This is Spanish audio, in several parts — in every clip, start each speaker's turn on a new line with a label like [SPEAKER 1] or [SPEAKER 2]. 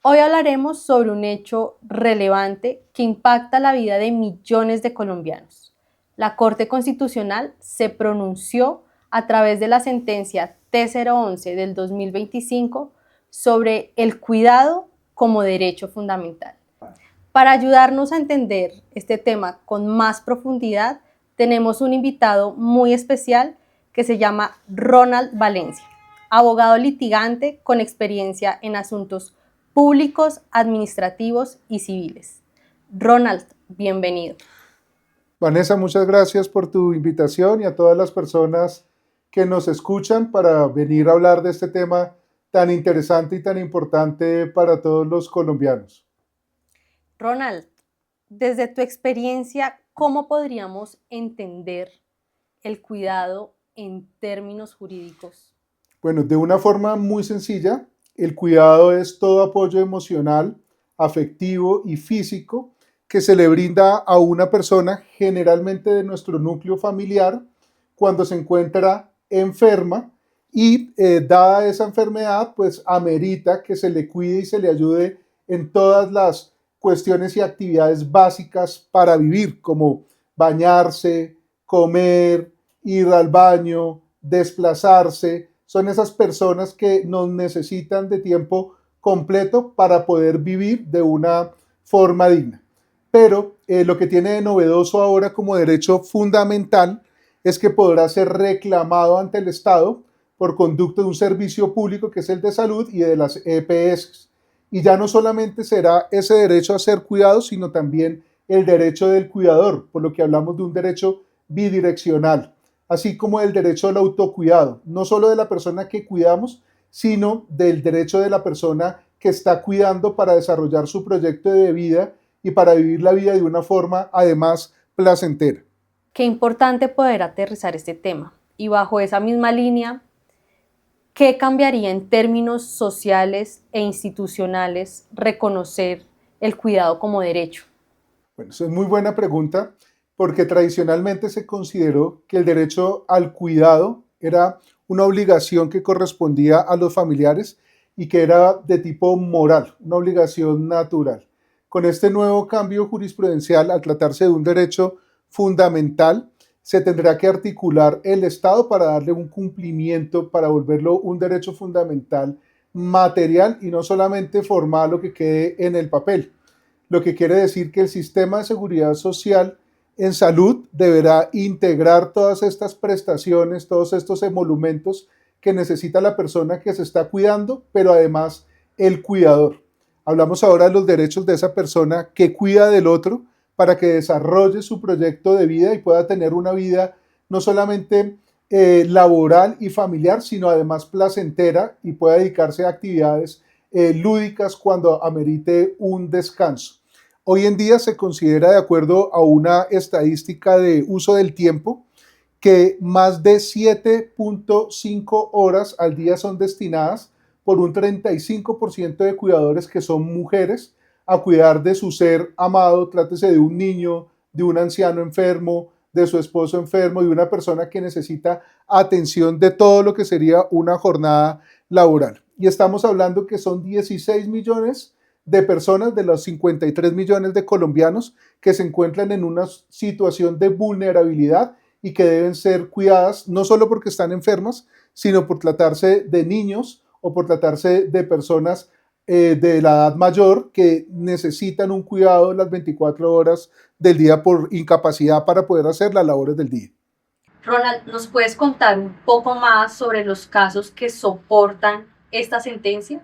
[SPEAKER 1] Hoy hablaremos sobre un hecho relevante que impacta la vida de millones de colombianos. La Corte Constitucional se pronunció a través de la sentencia T011 del 2025 sobre el cuidado como derecho fundamental. Para ayudarnos a entender este tema con más profundidad, tenemos un invitado muy especial que se llama Ronald Valencia, abogado litigante con experiencia en asuntos públicos, administrativos y civiles. Ronald, bienvenido.
[SPEAKER 2] Vanessa, muchas gracias por tu invitación y a todas las personas que nos escuchan para venir a hablar de este tema tan interesante y tan importante para todos los colombianos.
[SPEAKER 1] Ronald, desde tu experiencia, ¿cómo podríamos entender el cuidado en términos jurídicos?
[SPEAKER 2] Bueno, de una forma muy sencilla, el cuidado es todo apoyo emocional, afectivo y físico que se le brinda a una persona, generalmente de nuestro núcleo familiar, cuando se encuentra enferma y dada esa enfermedad, pues amerita que se le cuide y se le ayude en todas las cuestiones y actividades básicas para vivir, como bañarse, comer, ir al baño, desplazarse. Son esas personas que nos necesitan de tiempo completo para poder vivir de una forma digna. Pero lo que tiene de novedoso ahora como derecho fundamental es que podrá ser reclamado ante el Estado por conducto de un servicio público que es el de salud y de las EPS. Y ya no solamente será ese derecho a ser cuidado, sino también el derecho del cuidador, por lo que hablamos de un derecho bidireccional, así como el derecho al autocuidado, no solo de la persona que cuidamos, sino del derecho de la persona que está cuidando para desarrollar su proyecto de vida y para vivir la vida de una forma, además, placentera.
[SPEAKER 1] Qué importante poder aterrizar este tema. Y bajo esa misma línea, ¿qué cambiaría en términos sociales e institucionales reconocer el cuidado como derecho?
[SPEAKER 2] Bueno, eso es muy buena pregunta, porque tradicionalmente se consideró que el derecho al cuidado era una obligación que correspondía a los familiares y que era de tipo moral, una obligación natural. Con este nuevo cambio jurisprudencial, al tratarse de un derecho fundamental, se tendrá que articular el Estado para darle un cumplimiento, para volverlo un derecho fundamental material y no solamente formal o que quede en el papel. Lo que quiere decir que el sistema de seguridad social en salud deberá integrar todas estas prestaciones, todos estos emolumentos que necesita la persona que se está cuidando, pero además el cuidador. Hablamos ahora de los derechos de esa persona que cuida del otro para que desarrolle su proyecto de vida y pueda tener una vida no solamente laboral y familiar, sino además placentera y pueda dedicarse a actividades lúdicas cuando amerite un descanso. Hoy en día se considera, de acuerdo a una estadística de uso del tiempo, que más de 7.5 horas al día son destinadas por un 35% de cuidadores que son mujeres a cuidar de su ser amado, trátese de un niño, de un anciano enfermo, de su esposo enfermo, de una persona que necesita atención de todo lo que sería una jornada laboral. Y estamos hablando que son 16 millones de personas de los 53 millones de colombianos que se encuentran en una situación de vulnerabilidad y que deben ser cuidadas no solo porque están enfermas, sino por tratarse de niños o por tratarse de personas de la edad mayor que necesitan un cuidado las 24 horas del día por incapacidad para poder hacer las labores del día.
[SPEAKER 1] Ronald, ¿nos puedes contar un poco más sobre los casos que soportan esta sentencia?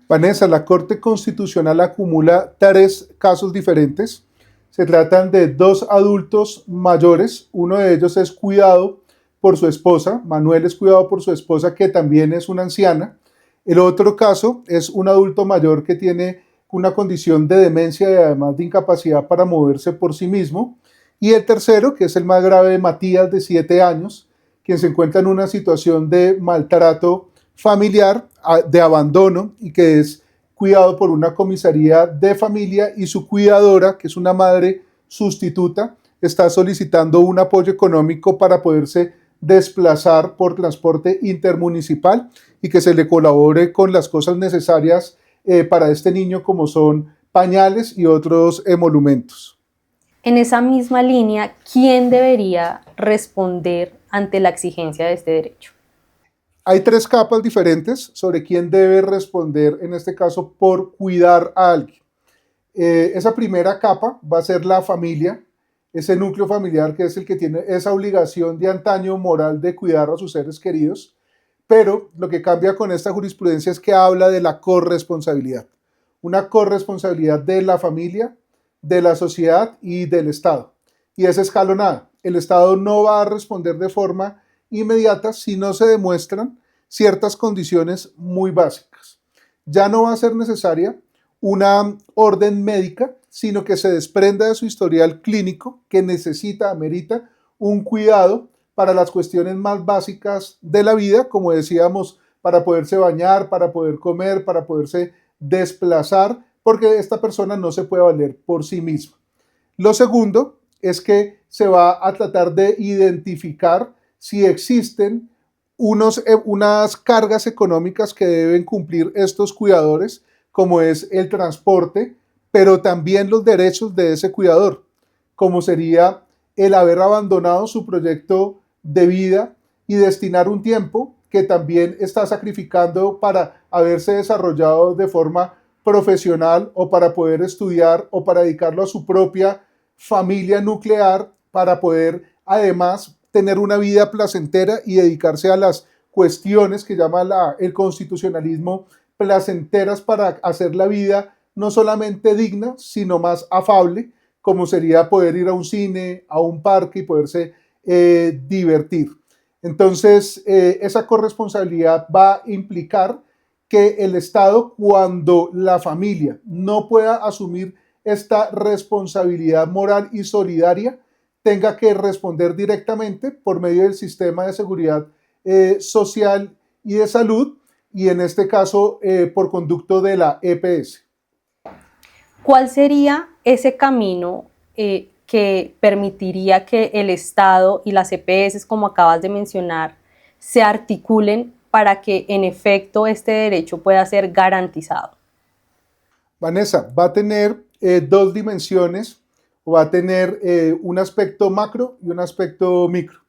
[SPEAKER 2] Vanessa, la Corte Constitucional acumula 3 casos diferentes. Se tratan de 2 adultos mayores. Uno de ellos es cuidado por su esposa. Manuel es cuidado por su esposa, que también es una anciana. El otro caso es un adulto mayor que tiene una condición de demencia y además de incapacidad para moverse por sí mismo. Y el tercero, que es el más grave, de Matías, de 7 años, quien se encuentra en una situación de maltrato familiar, de abandono, y que es cuidado por una comisaría de familia, y su cuidadora, que es una madre sustituta, está solicitando un apoyo económico para poderse desplazar por transporte intermunicipal y que se le colabore con las cosas necesarias para este niño, como son pañales y otros emolumentos.
[SPEAKER 1] En esa misma línea, ¿quién debería responder ante la exigencia de este derecho?
[SPEAKER 2] Hay tres capas diferentes sobre quién debe responder, en este caso, por cuidar a alguien. Esa primera capa va a ser la familia, ese núcleo familiar que es el que tiene esa obligación de antaño moral de cuidar a sus seres queridos, pero lo que cambia con esta jurisprudencia es que habla de la corresponsabilidad, una corresponsabilidad de la familia, de la sociedad y del Estado. Y es escalonada. El Estado no va a responder de forma inmediata si no se demuestran ciertas condiciones muy básicas. Ya no va a ser necesaria una orden médica, sino que se desprenda de su historial clínico que necesita, amerita un cuidado para las cuestiones más básicas de la vida, como decíamos, para poderse bañar, para poder comer, para poderse desplazar, porque esta persona no se puede valer por sí misma. Lo segundo es que se va a tratar de identificar si existen unas cargas económicas que deben cumplir estos cuidadores, como es el transporte, pero también los derechos de ese cuidador, como sería el haber abandonado su proyecto de vida y destinar un tiempo que también está sacrificando para haberse desarrollado de forma profesional o para poder estudiar o para dedicarlo a su propia familia nuclear, para poder además tener una vida placentera y dedicarse a las cuestiones que llama el constitucionalismo placenteras para hacer la vida no solamente digna, sino más afable, como sería poder ir a un cine, a un parque y poderse divertir. Entonces, esa corresponsabilidad va a implicar que el Estado, cuando la familia no pueda asumir esta responsabilidad moral y solidaria, tenga que responder directamente por medio del sistema de seguridad social y de salud, y en este caso por conducto de la EPS.
[SPEAKER 1] ¿Cuál sería ese camino que permitiría que el Estado y las EPS, como acabas de mencionar, se articulen para que en efecto este derecho pueda ser garantizado?
[SPEAKER 2] Vanessa, va a tener dos dimensiones, o va a tener un aspecto macro y un aspecto micro.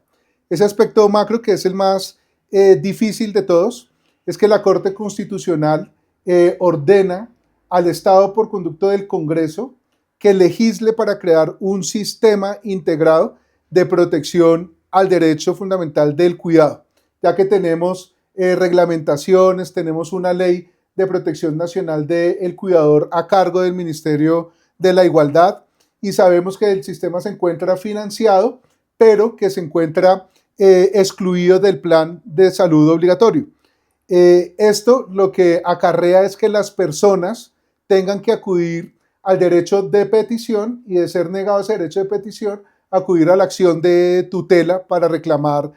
[SPEAKER 2] Ese aspecto macro, que es el más difícil de todos, es que la Corte Constitucional ordena al Estado por conducto del Congreso que legisle para crear un sistema integrado de protección al derecho fundamental del cuidado, ya que tenemos reglamentaciones, tenemos una ley de protección nacional del cuidador a cargo del Ministerio de la Igualdad, y sabemos que el sistema se encuentra financiado, pero que se encuentra excluido del plan de salud obligatorio. Esto lo que acarrea es que las personas tengan que acudir al derecho de petición, y de ser negado ese derecho de petición, acudir a la acción de tutela para reclamar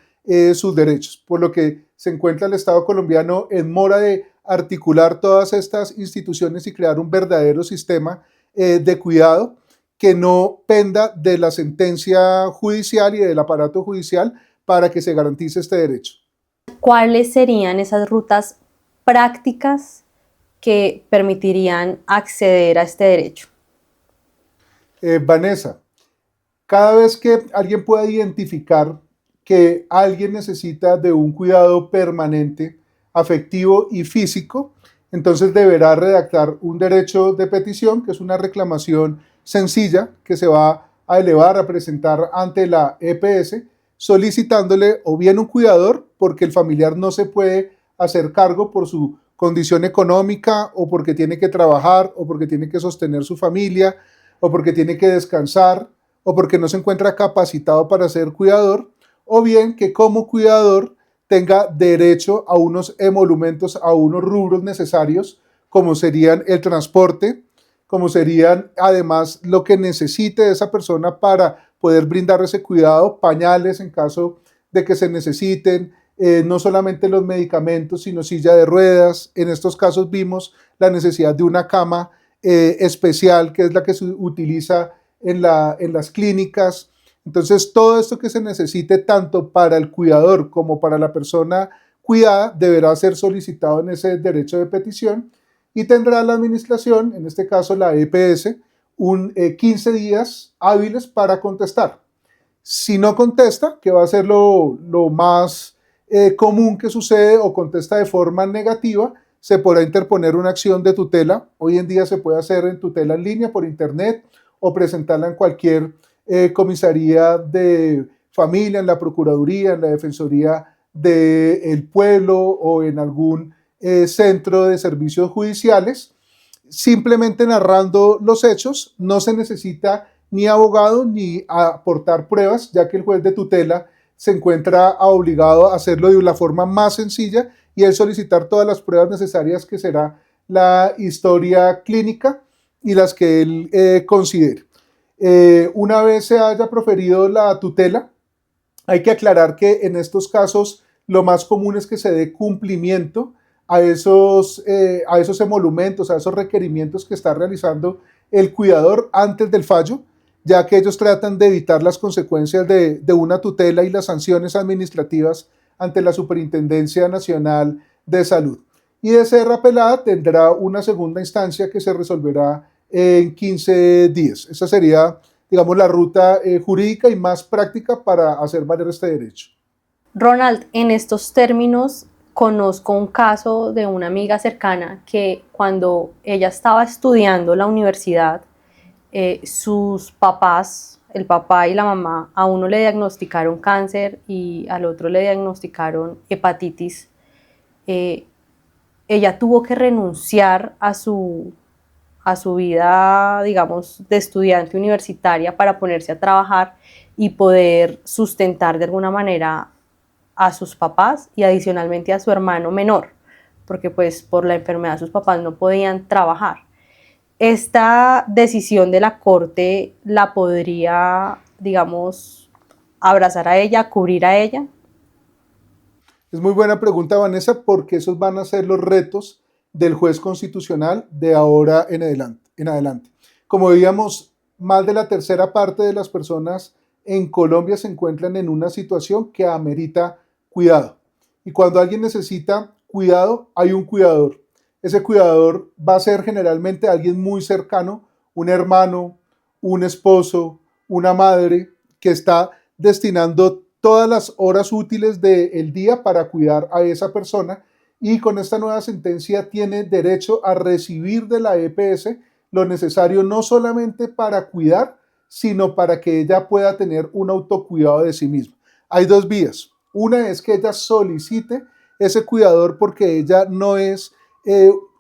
[SPEAKER 2] sus derechos, por lo que se encuentra el Estado colombiano en mora de articular todas estas instituciones y crear un verdadero sistema de cuidado que no penda de la sentencia judicial y del aparato judicial para que se garantice este derecho.
[SPEAKER 1] ¿Cuáles serían esas rutas prácticas que permitirían acceder a este derecho?
[SPEAKER 2] Vanessa, cada vez que alguien pueda identificar que alguien necesita de un cuidado permanente, afectivo y físico, entonces deberá redactar un derecho de petición, que es una reclamación sencilla que se va a elevar a presentar ante la EPS, solicitándole o bien un cuidador, porque el familiar no se puede hacer cargo por su condición económica, o porque tiene que trabajar, o porque tiene que sostener su familia, o porque tiene que descansar, o porque no se encuentra capacitado para ser cuidador, o bien que como cuidador tenga derecho a unos emolumentos, a unos rubros necesarios, como serían el transporte, como serían además lo que necesite esa persona para poder brindar ese cuidado, pañales en caso de que se necesiten, no solamente los medicamentos, sino silla de ruedas. En estos casos vimos la necesidad de una cama especial, que es la que se utiliza en las clínicas. Entonces, todo esto que se necesite tanto para el cuidador como para la persona cuidada deberá ser solicitado en ese derecho de petición, y tendrá la administración, en este caso la EPS, 15 días hábiles para contestar. Si no contesta, que va a ser lo más común que sucede, o contesta de forma negativa, se podrá interponer una acción de tutela. Hoy en día se puede hacer en tutela en línea por internet o presentarla en cualquier comisaría de familia, en la Procuraduría, en la Defensoría del Pueblo o en algún centro de servicios judiciales. Simplemente narrando los hechos, no se necesita ni abogado ni aportar pruebas, ya que el juez de tutela se encuentra obligado a hacerlo de la forma más sencilla y el solicitar todas las pruebas necesarias, que será la historia clínica y las que él considere. Una vez se haya proferido la tutela, hay que aclarar que en estos casos lo más común es que se dé cumplimiento a esos emolumentos, a esos requerimientos que está realizando el cuidador antes del fallo, ya que ellos tratan de evitar las consecuencias de una tutela y las sanciones administrativas ante la Superintendencia Nacional de Salud. Y de ser apelada, tendrá una segunda instancia que se resolverá en 15 días. Esa sería, digamos, la ruta jurídica y más práctica para hacer valer este derecho.
[SPEAKER 1] Ronald, en estos términos conozco un caso de una amiga cercana que cuando ella estaba estudiando la universidad, sus papás, el papá y la mamá, a uno le diagnosticaron cáncer y al otro le diagnosticaron hepatitis. Ella tuvo que renunciar a su vida, digamos, de estudiante universitaria para ponerse a trabajar y poder sustentar de alguna manera a sus papás y adicionalmente a su hermano menor, porque pues por la enfermedad sus papás no podían trabajar. Esta decisión de la Corte la podría, digamos, abrazar a ella, cubrir a ella.
[SPEAKER 2] Es muy buena pregunta, Vanessa, porque esos van a ser los retos del juez constitucional de ahora en adelante. Como veíamos, más de la tercera parte de las personas en Colombia se encuentran en una situación que amerita cuidado. Y cuando alguien necesita cuidado, hay un cuidador. Ese cuidador va a ser generalmente alguien muy cercano, un hermano, un esposo, una madre, que está destinando todas las horas útiles del día para cuidar a esa persona, y con esta nueva sentencia tiene derecho a recibir de la EPS lo necesario no solamente para cuidar, sino para que ella pueda tener un autocuidado de sí misma. Hay dos vías. Una es que ella solicite ese cuidador porque ella no es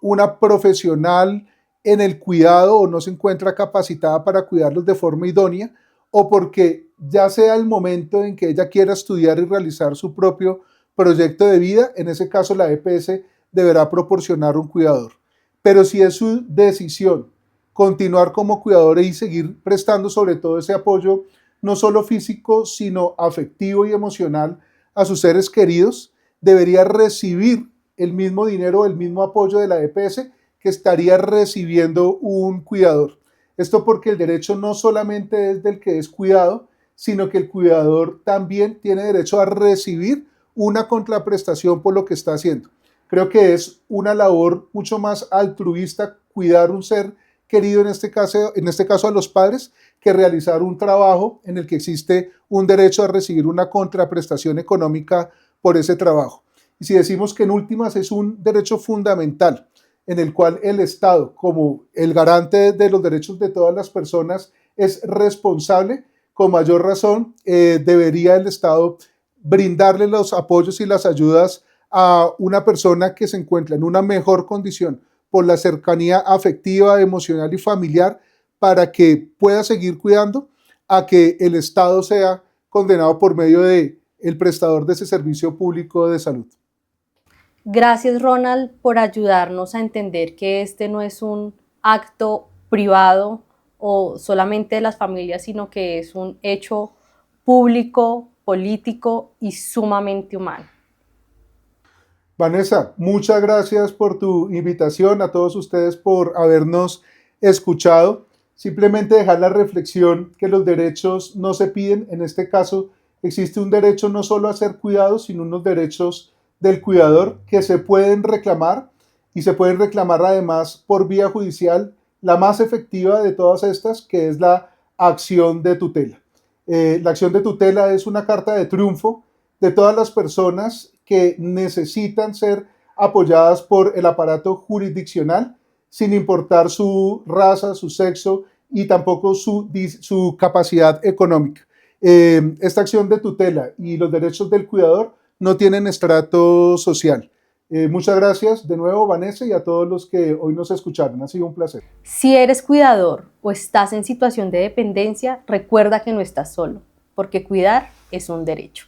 [SPEAKER 2] una profesional en el cuidado o no se encuentra capacitada para cuidarlos de forma idónea, o porque ya sea el momento en que ella quiera estudiar y realizar su propio proyecto de vida. En ese caso la EPS deberá proporcionar un cuidador. Pero si es su decisión continuar como cuidador y seguir prestando sobre todo ese apoyo, no solo físico, sino afectivo y emocional a sus seres queridos, debería recibir el mismo dinero, el mismo apoyo de la EPS que estaría recibiendo un cuidador. Esto porque el derecho no solamente es del que es cuidado, sino que el cuidador también tiene derecho a recibir una contraprestación por lo que está haciendo. Creo que es una labor mucho más altruista cuidar un ser querido, en este caso a los padres, que realizar un trabajo en el que existe un derecho a recibir una contraprestación económica por ese trabajo. Y si decimos que en últimas es un derecho fundamental en el cual el Estado, como el garante de los derechos de todas las personas, es responsable, con mayor razón debería el Estado brindarle los apoyos y las ayudas a una persona que se encuentra en una mejor condición por la cercanía afectiva, emocional y familiar, para que pueda seguir cuidando, a que el Estado sea condenado por medio de el prestador de ese servicio público de salud.
[SPEAKER 1] Gracias, Ronald, por ayudarnos a entender que este no es un acto privado o solamente de las familias, sino que es un hecho público, político y sumamente humano.
[SPEAKER 2] Vanessa, muchas gracias por tu invitación, a todos ustedes por habernos escuchado. Simplemente dejar la reflexión que los derechos no se piden. En este caso existe un derecho no solo a ser cuidado, sino unos derechos del cuidador que se pueden reclamar y se pueden reclamar además por vía judicial, la más efectiva de todas estas, que es la acción de tutela. La acción de tutela es una carta de triunfo de todas las personas que necesitan ser apoyadas por el aparato jurisdiccional, sin importar su raza, su sexo y tampoco su capacidad económica. Esta acción de tutela y los derechos del cuidador no tienen estrato social. Muchas gracias de nuevo, Vanessa, y a todos los que hoy nos escucharon. Ha sido un placer.
[SPEAKER 1] Si eres cuidador o estás en situación de dependencia, recuerda que no estás solo, porque cuidar es un derecho.